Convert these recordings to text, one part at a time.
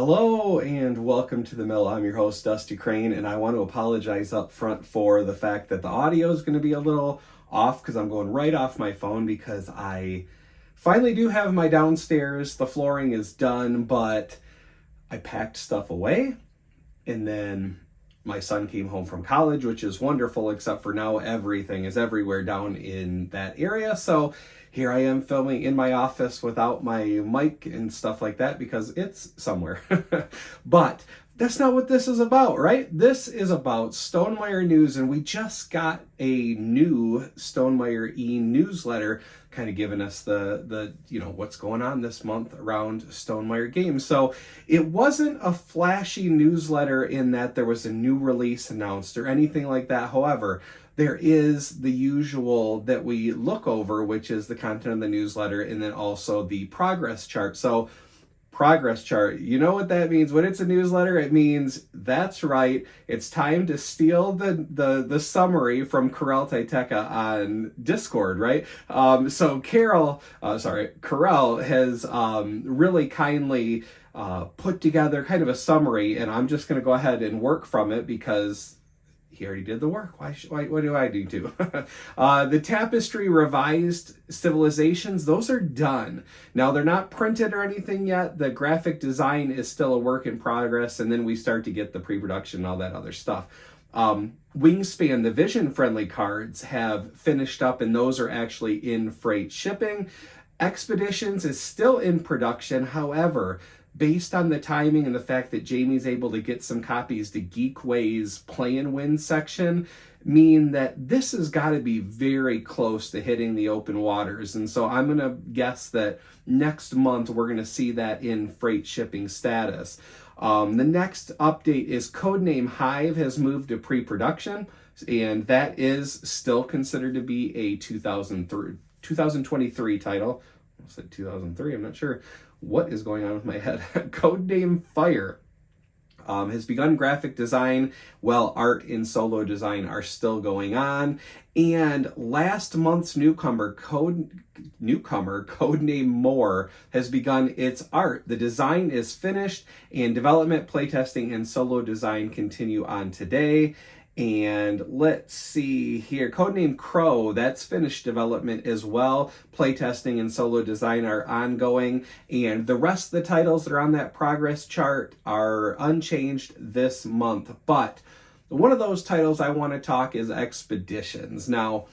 Hello and welcome to the mill. I'm your host, Dusty Crane, and I want to apologize up front for the fact that the audio is going to be a little off because I'm going right off my phone because I finally do have my downstairs. The flooring is done, but I packed stuff away, and then my son came home from college, which is wonderful, except for now everything is everywhere down in that area. So here I am filming in my office without my mic and stuff like that because it's somewhere. But that's not what this is about, right? This is about Stonemaier news, and we just got a new Stonemaier e-newsletter kind of giving us the what's going on this month around Stonemaier games. So it wasn't a flashy newsletter in that there was a new release announced or anything like that. However, there is the usual that we look over, which is the content of the newsletter and then also the progress chart. So progress chart, you know what that means? When it's a newsletter, it means that's right. It's time to steal the summary from Karel Taiteka on Discord, right? So Karel has really kindly put together kind of a summary, and I'm just going to go ahead and work from it because he already did the work. What do I need to? The Tapestry Revised Civilizations, those are done. Now, they're not printed or anything yet. The graphic design is still a work in progress, and then we start to get the pre-production and all that other stuff. Wingspan, the vision-friendly cards have finished up, and those are actually in freight shipping. Expeditions is still in production. However, based on the timing and the fact that Jamie's able to get some copies to Geekway's Play and Win section, mean that this has got to be very close to hitting the open waters. And so I'm going to guess that next month we're going to see that in freight shipping status. The next update is Codename Hive has moved to pre-production, and that is still considered to be a 2023 title. I said 2003, I'm not sure what is going on with my head. Codename Fire has begun graphic design, while art and solo design are still going on. And last month's newcomer, Codename More, has begun its art. The design is finished, and development, playtesting, and solo design continue on today. And let's see here, Codename Crow, that's finished development as well. Playtesting and solo design are ongoing. And the rest of the titles that are on that progress chart are unchanged this month. But one of those titles I want to talk is Expeditions. Now,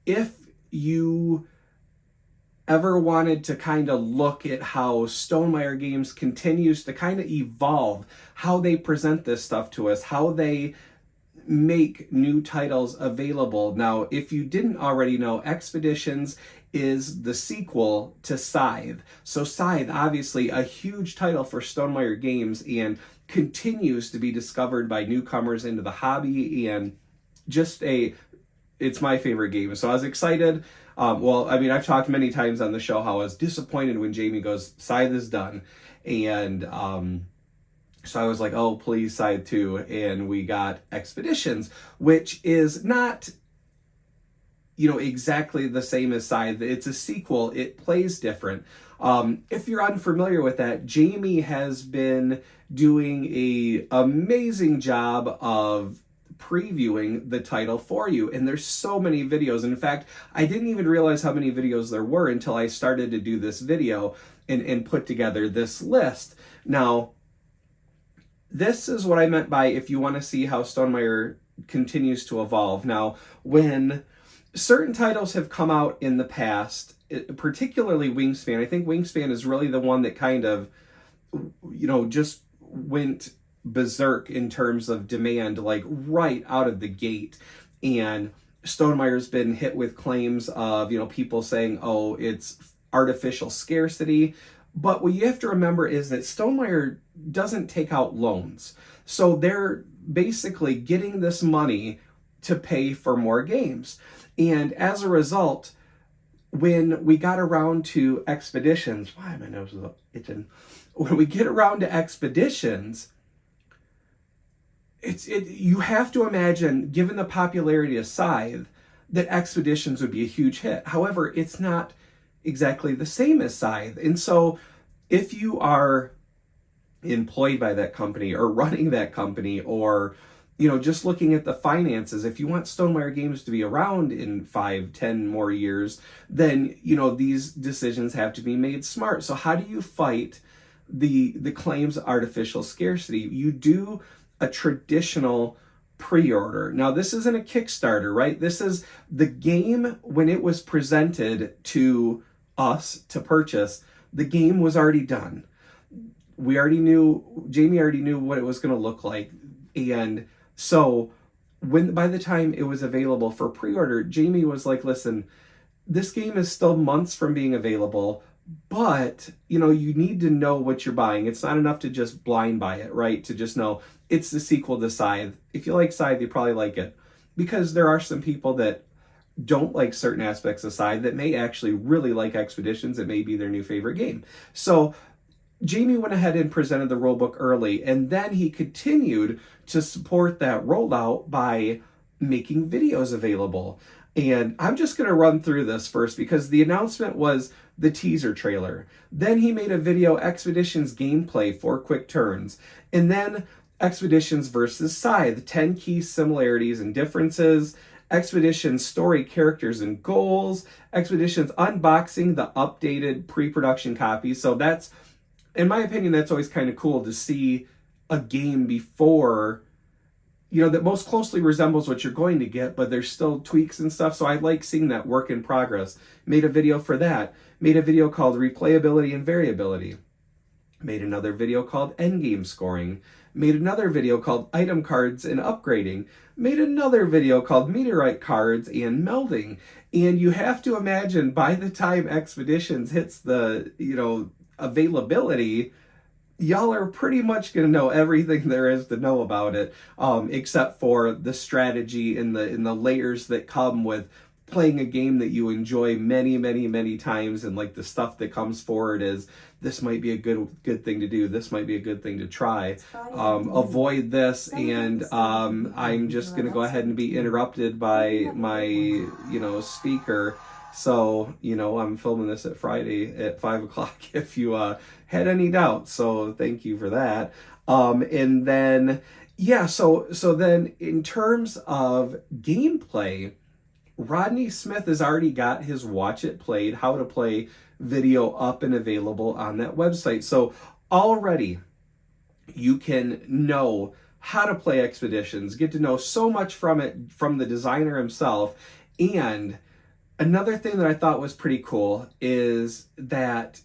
if you ever wanted to kind of look at how Stonemaier Games continues to kind of evolve, how they present this stuff to us, how they make new titles available. Now, if you didn't already know, Expeditions is the sequel to Scythe. So Scythe, obviously a huge title for Stonemaier Games, and continues to be discovered by newcomers into the hobby, and it's my favorite game. So I was excited. I've talked many times on the show how I was disappointed when Jamie goes, Scythe is done. And so I was like, oh, please, Scythe 2. And we got Expeditions, which is not, exactly the same as Scythe. It's a sequel. It plays different. If you're unfamiliar with that, Jamie has been doing an amazing job of previewing the title for you. And there's so many videos. In fact, I didn't even realize how many videos there were until I started to do this video and put together this list. Now, this is what I meant by if you want to see how Stonemaier continues to evolve. Now, when certain titles have come out in the past, particularly Wingspan, I think Wingspan is really the one that kind of, just went berserk in terms of demand, like right out of the gate. And Stonemaier's been hit with claims of, people saying, oh, it's artificial scarcity. But what you have to remember is that Stonemaier doesn't take out loans. So they're basically getting this money to pay for more games. And as a result, when we got around to Expeditions, why my nose is itching? When we get around to Expeditions, you have to imagine, given the popularity of Scythe, that Expeditions would be a huge hit. However, it's not exactly the same as Scythe. And so if you are employed by that company or running that company, or just looking at the finances. If you want Stonemaier Games to be around in 5-10 more years, then these decisions have to be made smart. So how do you fight the claims of artificial scarcity? You do a traditional pre-order. Now, this isn't a Kickstarter, right? This is the game. When it was presented to us to purchase, the game was already done. Jamie already knew what it was going to look like. And so by the time it was available for pre-order, Jamie was like, listen, this game is still months from being available, but you need to know what you're buying. It's not enough to just blind buy it, right? To just know it's the sequel to Scythe. If you like Scythe, you probably like it, because there are some people that don't like certain aspects of Scythe that may actually really like Expeditions. It may be their new favorite game. So Jamie went ahead and presented the rulebook early, and then he continued to support that rollout by making videos available. And I'm just going to run through this first, because the announcement was the teaser trailer. Then he made a video, Expeditions gameplay, 4 quick turns. And then Expeditions versus Scythe, 10 key similarities and differences. Expeditions story, characters, and goals. Expeditions unboxing the updated pre-production copy. So that's, in my opinion, that's always kind of cool to see a game before, that most closely resembles what you're going to get, but there's still tweaks and stuff. So I like seeing that work in progress. Made a video for that. Made a video called Replayability and Variability. Made another video called Endgame Scoring. Made another video called Item Cards and Upgrading. Made another video called Meteorite Cards and Melding. And you have to imagine, by the time Expeditions hits the, availability, y'all are pretty much going to know everything there is to know about it, except for the strategy and the layers that come with playing a game that you enjoy many, many, many times. And like the stuff that comes forward is, this might be a good thing to do. This might be a good thing to try. Avoid this. And I'm just going to go ahead and be interrupted by my, speaker. So, I'm filming this at Friday at 5 o'clock if you had any doubts. So thank you for that. And then, so then in terms of gameplay, Rodney Smith has already got his Watch It Played, how to play video up and available on that website. So already you can know how to play Expeditions, get to know so much from it, from the designer himself. And another thing that I thought was pretty cool is that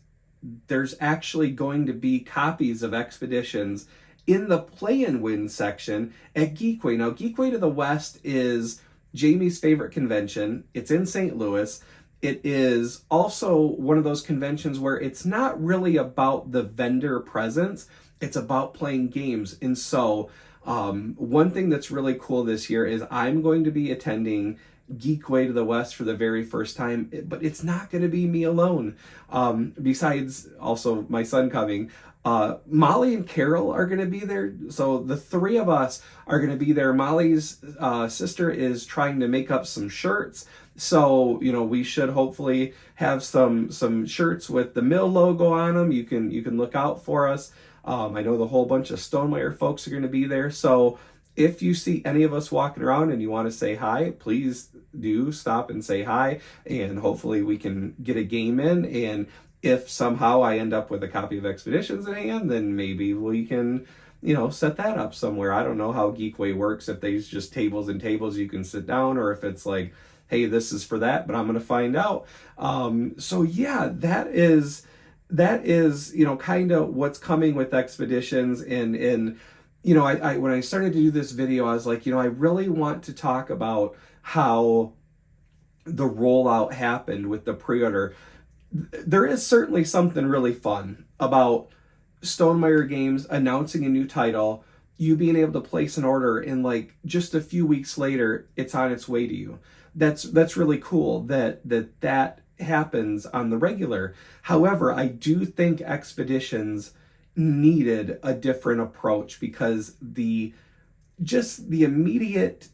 there's actually going to be copies of Expeditions in the Play and Win section at Geekway. Now, Geekway to the West is Jamie's favorite convention. It's in St. Louis. It is also one of those conventions where it's not really about the vendor presence. It's about playing games. And so one thing that's really cool this year is I'm going to be attending Geekway to the West for the very first time, but it's not going to be me alone. Besides also my son coming, Molly and Carol are going to be there. So the 3 of us are going to be there. Molly's sister is trying to make up some shirts. So, we should hopefully have some shirts with the mill logo on them. You can look out for us. I know the whole bunch of Stonemaier folks are going to be there. So if you see any of us walking around and you want to say hi, please do stop and say hi. And hopefully we can get a game in. And if somehow I end up with a copy of Expeditions in hand, then maybe we can, set that up somewhere. I don't know how Geekway works, if there's just tables and tables you can sit down, or if it's like, hey, this is for that, but I'm going to find out. So yeah, that is, kind of what's coming with Expeditions. And I when I started to do this video, I was like, I really want to talk about how the rollout happened with the pre-order. There is certainly something really fun about Stonemaier Games announcing a new title, you being able to place an order, and like just a few weeks later, it's on its way to you. That's really cool that happens on the regular. However, I do think Expeditions needed a different approach, because the immediate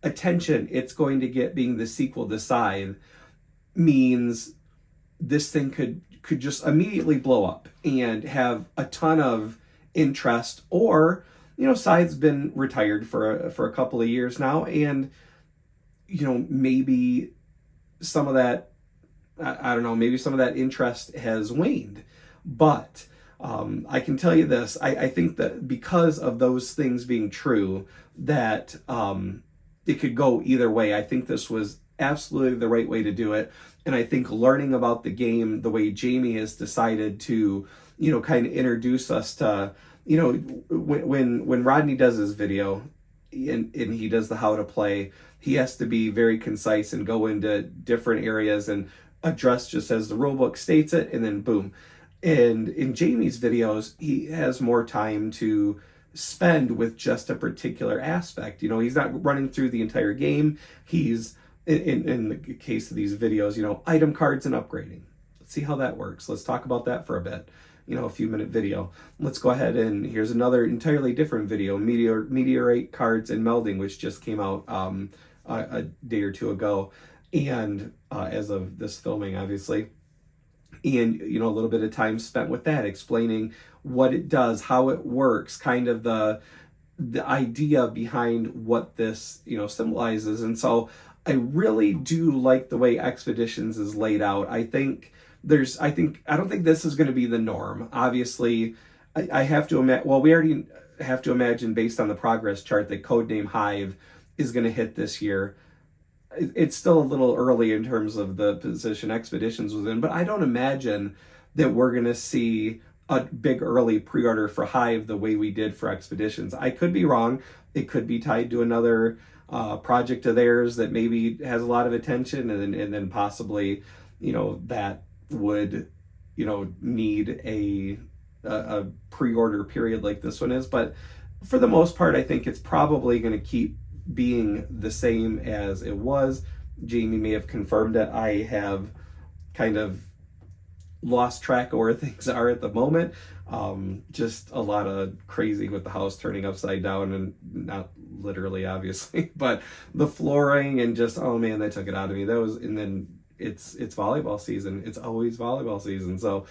attention it's going to get being the sequel to Scythe means this thing could could just immediately blow up and have a ton of interest, or Scythe's been retired for a couple of years now, and maybe some of that, I don't know, maybe some of that interest has waned. But I can tell you this, I think that because of those things being true, that it could go either way. I think this was absolutely the right way to do it. And I think learning about the game the way Jamie has decided to, kind of introduce us to, when Rodney does his video and he does the how to play, he has to be very concise and go into different areas and address just as the rulebook states it, and then boom. And in Jamie's videos, he has more time to spend with just a particular aspect. He's not running through the entire game. He's, in the case of these videos, item cards and upgrading. Let's see how that works. Let's talk about that for a bit. A few minute video. Let's go ahead, and here's another entirely different video, meteorite cards and melding, which just came out a day or two ago, and as of this filming, obviously. And a little bit of time spent with that, explaining what it does, how it works, kind of the idea behind what this symbolizes. And so I really do like the way Expeditions is laid out. I don't think this is going to be the norm. Obviously, I have to imagine, well, we already have to imagine based on the progress chart that Codename Hive is going to hit this year. It's still a little early in terms of the position Expeditions was in, but I don't imagine that we're going to see a big early pre-order for Hive the way we did for Expeditions. I could be wrong. It could be tied to another project of theirs that maybe has a lot of attention, and then possibly, that would, need a pre-order period like this one is. But for the most part, I think it's probably going to keep being the same as it was. Jamie may have confirmed it. I have kind of lost track of where things are at the moment. Just a lot of crazy with the house turning upside down, and not literally obviously, but the flooring, and just, oh man, they took it out of me. And then it's volleyball season. It's always volleyball season. So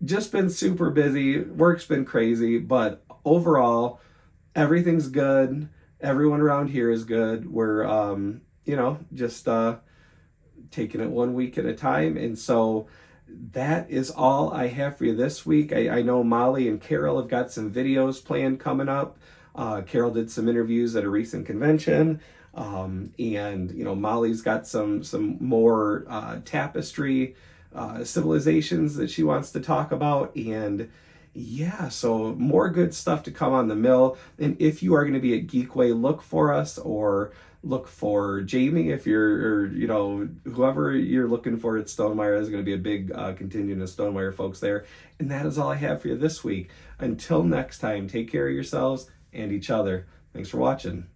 just been super busy. Work's been crazy, but overall everything's good. Everyone around here is good. We're, just taking it 1 week at a time. And so that is all I have for you this week. I know Molly and Carol have got some videos planned coming up. Carol did some interviews at a recent convention. And Molly's got some more tapestry civilizations that she wants to talk about. And yeah, so more good stuff to come on the mill. And if you are going to be at Geekway, look for us, or look for Jamie if you're, whoever you're looking for at Stonemaier. There's going to be a big contingent of Stonemaier folks there. And that is all I have for you this week. Until next time, take care of yourselves and each other. Thanks for watching.